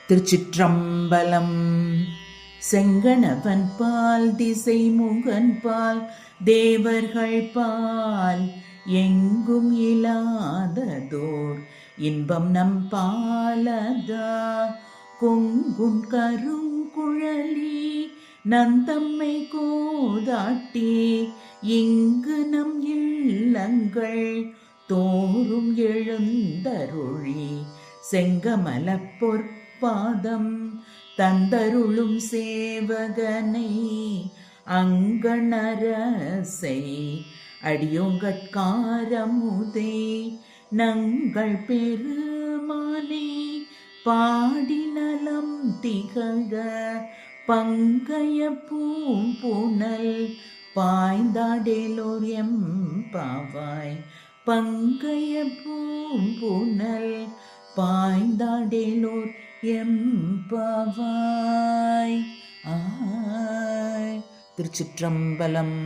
திருச்சிற்றம்பலம். செங்கணவன் பால் திசை முகன் பால் தேவர்கள் பால் எங்கும் இல்லாததோர் இன்பம் நம் பாலதா. கொங்குன் கருங்குழலி நந்தம்மை கோதாட்டி இங்கு நம் இல்லங்கள் தோறும் எழுந்தருளி செங்கமல பொற்பாதம் தந்தருளும் சேவகனை அங்கணரசை அடியோங்கட்காரமுதே நங்கள் பெருமானை பாடி நலம் திகழ பங்கய பூம்புணல் பாய்ந்தாடேலோர் எம்பாவாய். பங்கய பூம்புணல் பாய்ந்தாடேலோர் எம்பாவாய். திருச்சிற்றம்பலம்.